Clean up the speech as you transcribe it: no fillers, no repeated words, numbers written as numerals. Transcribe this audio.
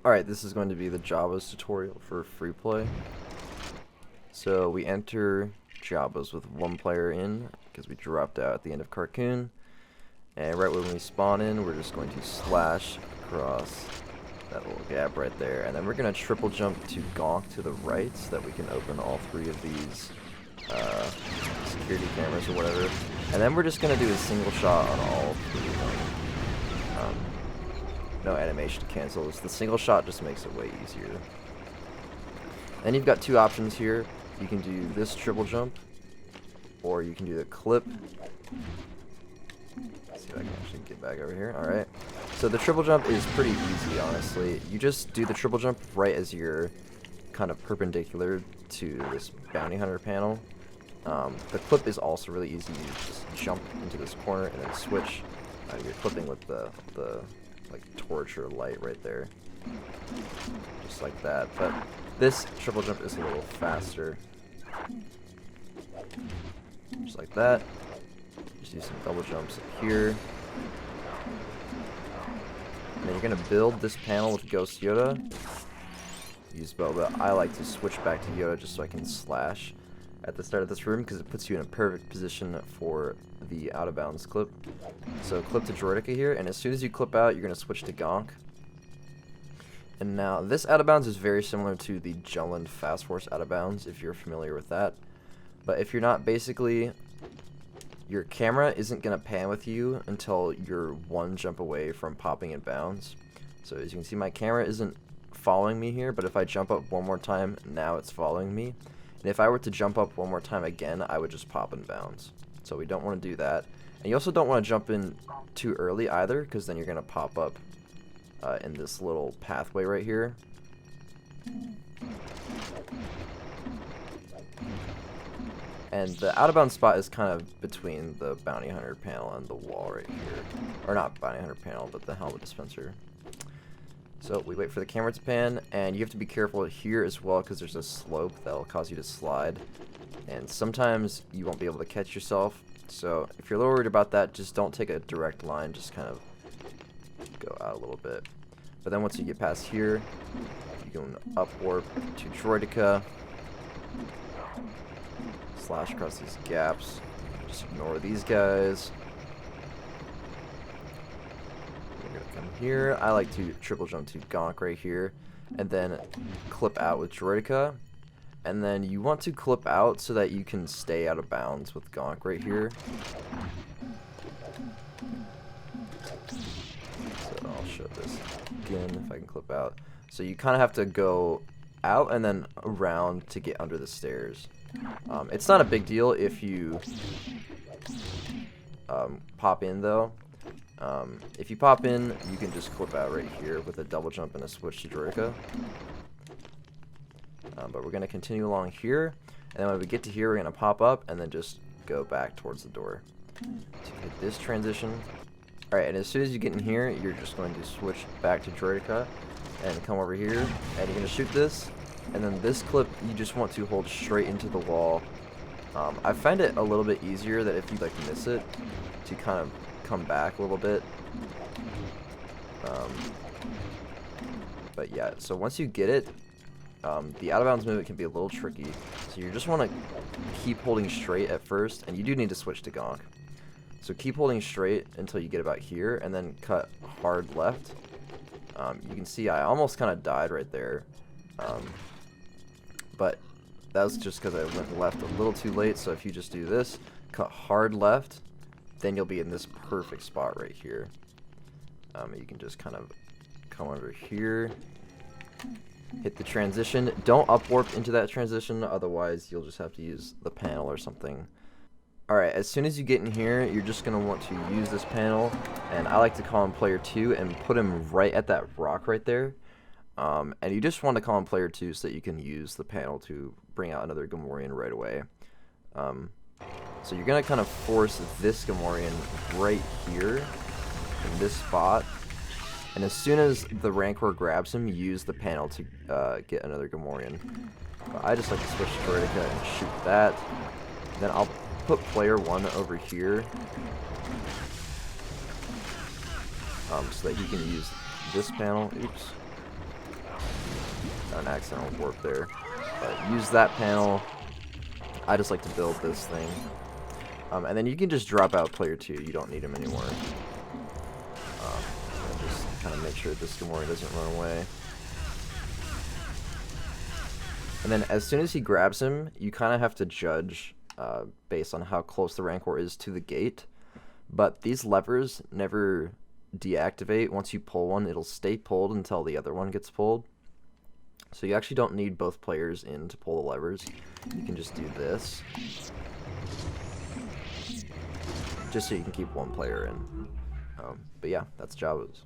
Alright, this is going to be the Jabba's tutorial for free play. So we enter Jabba's with one player in, because we dropped out at the end of Carcoon. And right when we spawn in, we're just going to slash across that little gap right there. And then we're going to triple jump to Gonk to the right, so that we can open all three of these security cameras or whatever. And then we're just going to do a single shot on all three of them. No animation cancels. The single shot just makes it way easier. Then you've got two options here. You can do this triple jump, or you can do the clip. Let's see if I can actually get back over here. Alright. So the triple jump is pretty easy, honestly. You just do the triple jump right as you're kind of perpendicular to this bounty hunter panel. The clip is also really easy. You just jump into this corner and then switch. You're clipping with the like torch or light right there, just like that. But this triple jump is a little faster, just like that. Just do some double jumps here, and then you're gonna build this panel with Ghost Yoda. Use Boba. I like to switch back to Yoda just so I can slash at the start of this room, because it puts you in a perfect position for the out of bounds clip. So clip to Droideka here, and as soon as you clip out, you're going to switch to Gonk. And now this out of bounds is very similar to the Jundland Fast Force out of bounds, if you're familiar with that. But if you're not, basically your camera isn't going to pan with you until you're one jump away from popping in bounds. So as you can see, my camera isn't following me here, but if I jump up one more time, now it's following me. And if I were to jump up one more time again, I would just pop in bounds. So we don't want to do that. And you also don't want to jump in too early either, because then you're going to pop up in this little pathway right here. And the out of bounds spot is kind of between the bounty hunter panel and the wall right here. Or not bounty hunter panel, but the helmet dispenser. So we wait for the camera to pan, and you have to be careful here as well, because there's a slope that'll cause you to slide, and sometimes you won't be able to catch yourself. So if you're a little worried about that, just don't take a direct line, just kind of go out a little bit. But then once you get past here, you can up warp to Droideka, slash across these gaps, just ignore these guys. Come here. I like to triple jump to Gonk right here, and then clip out with Droideka. And then you want to clip out so that you can stay out of bounds with Gonk right here. So I'll show this again if I can clip out. So you kind of have to go out and then around to get under the stairs. It's not a big deal if you pop in though. If you pop in, you can just clip out right here with a double jump and a switch to Droideka. But we're going to continue along here, and then when we get to here, we're going to pop up and then just go back towards the door to hit this transition. Alright, and as soon as you get in here, you're just going to switch back to Droideka and come over here, and you're going to shoot this, and then this clip, you just want to hold straight into the wall. I find it a little bit easier that if you like miss it, to kind of come back a little bit. But yeah, so once you get it, the out of bounds movement can be a little tricky, so you just want to keep holding straight at first, and you do need to switch to Gonk. So keep holding straight until you get about here, and then cut hard left. You can see I almost kind of died right there, but that was just because I went left a little too late. So if you just do this, cut hard left, then you'll be in this perfect spot right here. You can just kind of come over here, hit the transition. Don't up warp into that transition, otherwise you'll just have to use the panel or something. Alright, as soon as you get in here, you're just going to want to use this panel, and I like to call him player 2 and put him right at that rock right there. And you just want to call him player 2 so that you can use the panel to bring out another Gamorrean right away. So you're going to kind of force this Gamorrean right here in this spot, and as soon as the Rancor grabs him, use the panel to get another Gamorrean. But I just like to switch to Droideka and shoot that. Then I'll put player 1 over here, so that he can use this panel. Oops. an accidental warp there. But use that panel. I just like to build this thing. And then you can just drop out player 2. You don't need him anymore. And just kind of make sure this Gamora doesn't run away. And then as soon as he grabs him, you kind of have to judge based on how close the Rancor is to the gate. But these levers never deactivate. Once you pull one, it'll stay pulled until the other one gets pulled. So you actually don't need both players in to pull the levers. You can just do this. Just so you can keep one player in. But yeah, that's Jawas.